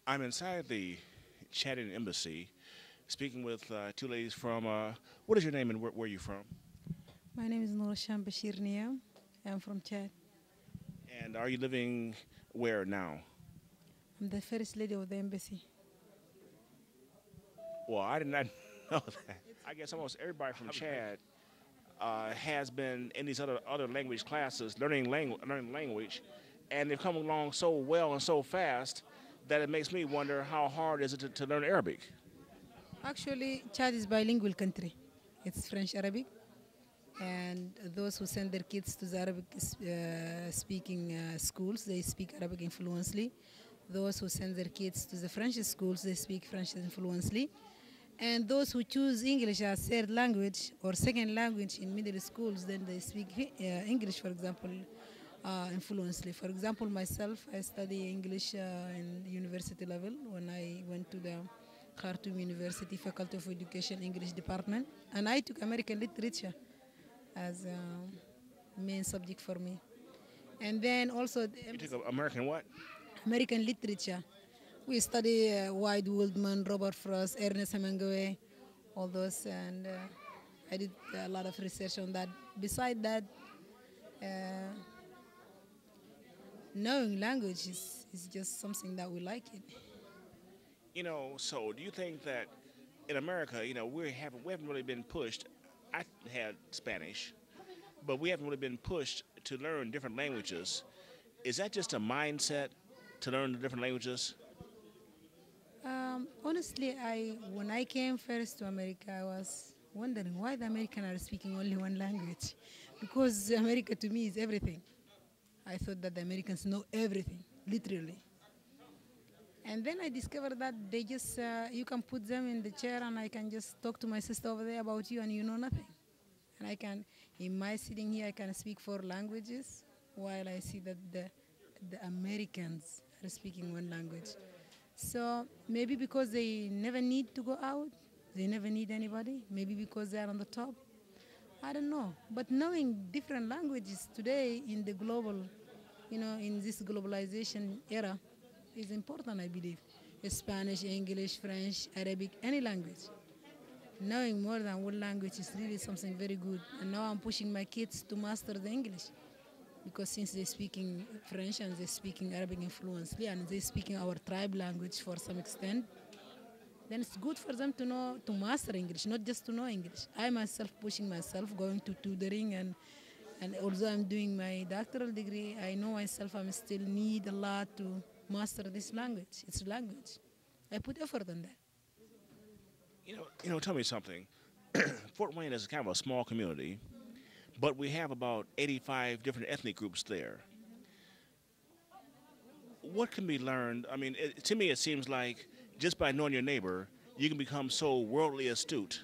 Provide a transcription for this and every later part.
I'm inside the Chadian embassy speaking with two ladies from, what is your name and where are you from? My name is Nourasham Bashir Nia. I'm from Chad. And are you living where now? I'm the first lady of the embassy. Well, I did not know that. I guess almost everybody from Chad has been in these other language classes, learning language, and they've come along so well and so fast that it makes me wonder how hard is it to learn Arabic? Actually, Chad is bilingual country. It's French Arabic, and those who send their kids to the Arabic speaking schools, they speak Arabic fluently. Those who send their kids to the French schools, they speak French fluently. And those who choose English as third language or second language in middle schools, then they speak English, for example, fluently. For example, myself, I study English in university level when I went to the Khartoum University Faculty of Education English Department, and I took American literature as a main subject for me. And then also You took American what? American literature. We study Wide Woodman, Robert Frost, Ernest Hemingway, all those, and I did a lot of research on that. Beside that, uh, knowing language is just something that we like it. So do you think that in America, we haven't really been pushed. I had Spanish, but we haven't really been pushed to learn different languages. Is that just a mindset to learn the different languages? Honestly, when I came first to America, I was wondering why the Americans are speaking only one language, because America to me is everything. I thought that the Americans know everything, literally. And then I discovered that they just, you can put them in the chair and I can just talk to my sister over there about you and you know nothing. And I can, in my sitting here, I can speak four languages while I see that the Americans are speaking one language. So maybe because they never need to go out, they never need anybody, maybe because they are on the top. I don't know. But knowing different languages today in the global, in this globalization era is important, I believe. Spanish, English, French, Arabic, any language. Knowing more than one language is really something very good. And now I'm pushing my kids to master the English because since they're speaking French and they're speaking Arabic fluently and they're speaking our tribe language for some extent, then it's good for them to know to master English, not just to know English. I myself pushing myself, going to tutoring and although I'm doing my doctoral degree, I know myself I still need a lot to master this language. It's a language. I put effort on that. Tell me something. Fort Wayne is kind of a small community, but we have about 85 different ethnic groups there. What can be learned? I mean, to me, it seems like just by knowing your neighbor, you can become so worldly astute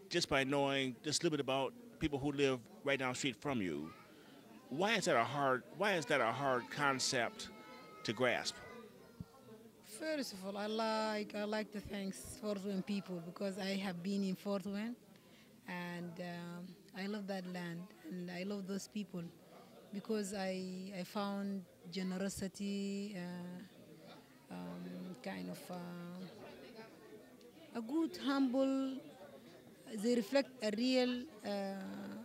just by knowing just a little bit about people who live right down the street from you. Why is that a hard concept to grasp? First of all, I like to thank Fort Wayne people because I have been in Fort Wayne and I love that land and I love those people because I found generosity, kind of a good, humble. They reflect a real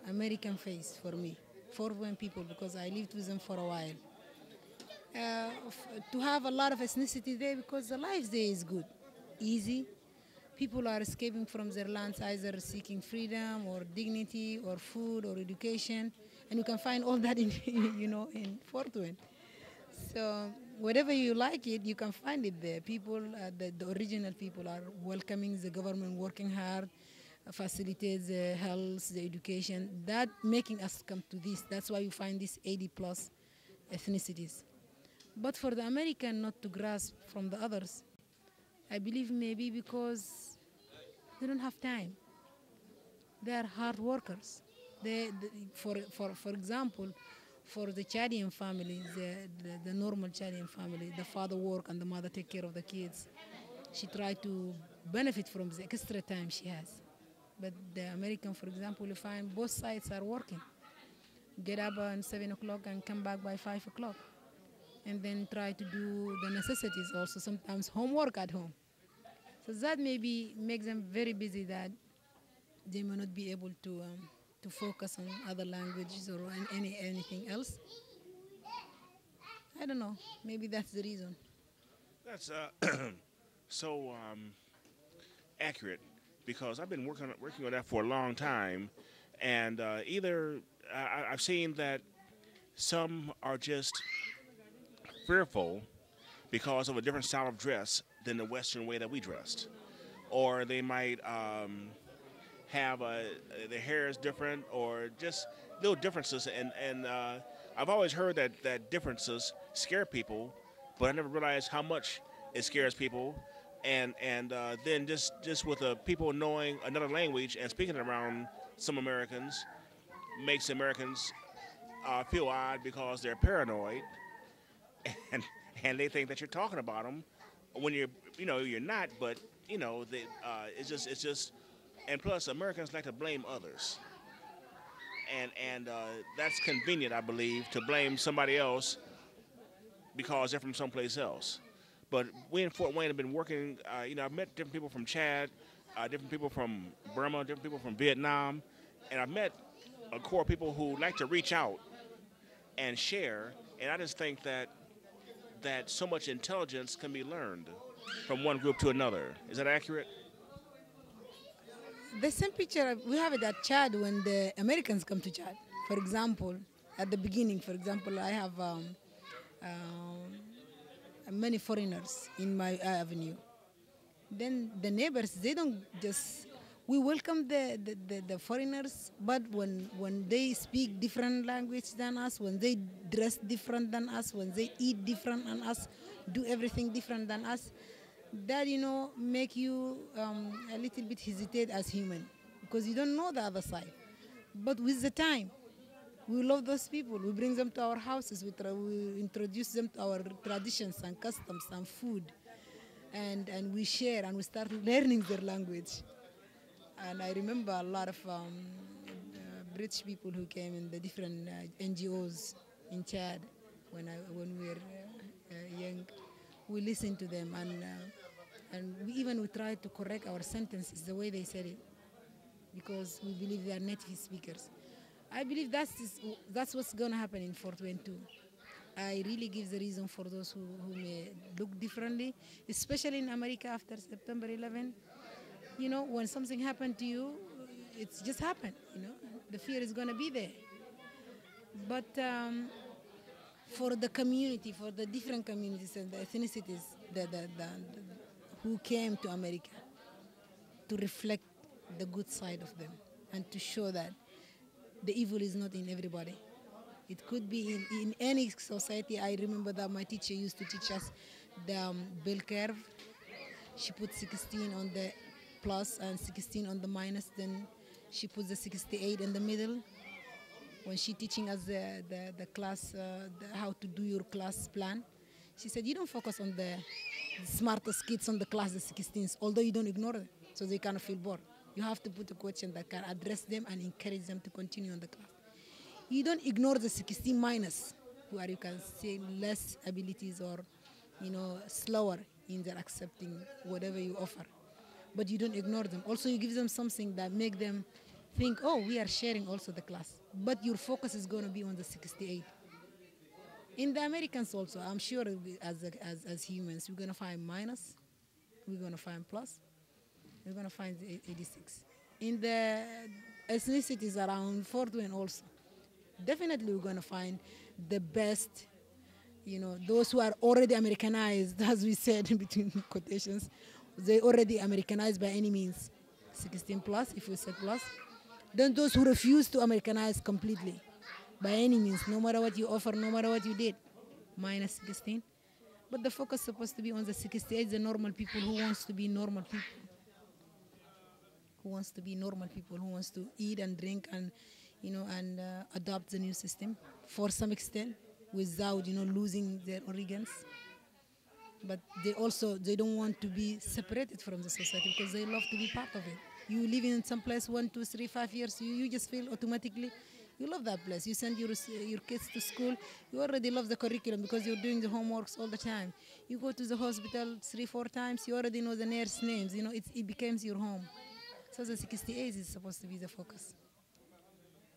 American face for me, Fort Wayne people, because I lived with them for a while. To have a lot of ethnicity there because the life there is good, easy. People are escaping from their lands either seeking freedom or dignity or food or education, and you can find all that in in Fort Wayne. So whatever you like it, you can find it there. People, the original people are welcoming the government, working hard, facilitates the health, the education. That making us come to this. That's why you find these 80 plus ethnicities. But for the American not to grasp from the others, I believe maybe because they don't have time. They are hard workers. For example, for the Chadian family, the normal Chadian family, the father work and the mother take care of the kids. She try to benefit from the extra time she has. But the American, for example, you find both sides are working. Get up at 7 o'clock and come back by 5 o'clock. and then try to do the necessities also, sometimes homework at home. So that maybe makes them very busy that they may not be able to focus on other languages or on anything else. I don't know. Maybe that's the reason. That's so accurate because I've been working on that for a long time, and either I've seen that some are just fearful because of a different style of dress than the Western way that we dressed, or they might have their hair is different, or just little differences. And I've always heard that differences scare people, but I never realized how much it scares people. And then just with people knowing another language and speaking it around some Americans makes Americans feel odd because they're paranoid, and they think that you're talking about them when you're not. But it's just, and plus Americans like to blame others, and that's convenient, I believe, to blame somebody else because they're from someplace else. But we in Fort Wayne have been working. I've met different people from Chad, different people from Burma, different people from Vietnam, and I've met a core of people who like to reach out and share. And I just think that so much intelligence can be learned from one group to another. Is that accurate? The same picture we have it at Chad when the Americans come to Chad. For example, at the beginning, for example, I have many foreigners in my avenue. Then the neighbors, they don't just, we welcome the foreigners, but when they speak different language than us, when they dress different than us, when they eat different than us, do everything different than us, that, make you a little bit hesitate as human, because you don't know the other side. But with the time, we love those people. We bring them to our houses. We introduce them to our traditions and customs and food. And we share and we start learning their language. And I remember a lot of British people who came in the different NGOs in Chad when we were young. We listened to them, and we tried to correct our sentences the way they said it, because we believe they are native speakers. I believe that's what's going to happen in Fort Wayne too. I really give the reason for those who may look differently, especially in America after September 11. When something happened to you, it's just happened. The fear is going to be there. But for the community, for the different communities and the ethnicities who came to America, to reflect the good side of them and to show that the evil is not in everybody. It could be in any society. I remember that my teacher used to teach us the bell curve. She put 16 on the plus and 16 on the minus, then she puts the 68 in the middle. When she teaching us the class, how to do your class plan, she said, you don't focus on the smartest kids on the class, the 16s, although you don't ignore them, so they kind of feel bored. You have to put a question that can address them and encourage them to continue on the class. You don't ignore the 16 minus, who are, you can say, less abilities or, slower in their accepting whatever you offer. But you don't ignore them. Also, you give them something that make them think, oh, we are sharing also the class. But your focus is going to be on the 68. In the Americans also, I'm sure as humans, we're going to find minus, we're going to find plus, we're going to find 86. In the ethnicities around Fort Wayne also, definitely we're going to find the best, those who are already Americanized, as we said between quotations, they already Americanized by any means, 16 plus, if we say plus. Then those who refuse to Americanize completely, by any means, no matter what you offer, no matter what you did, minus 16. But the focus is supposed to be on the 68, the normal people who wants to be normal people. Who wants to be normal people, who wants to eat and drink and, adopt the new system for some extent without, losing their organs. But they don't want to be separated from the society because they love to be part of it. You live in some place 1, 2, 3, 5 years, you just feel automatically You love that place. You send your kids to school. You already love the curriculum because you're doing the homeworks all the time. You go to the hospital 3-4 times. You already know the nurse names. You know, it becomes your home. So the 68 is supposed to be the focus.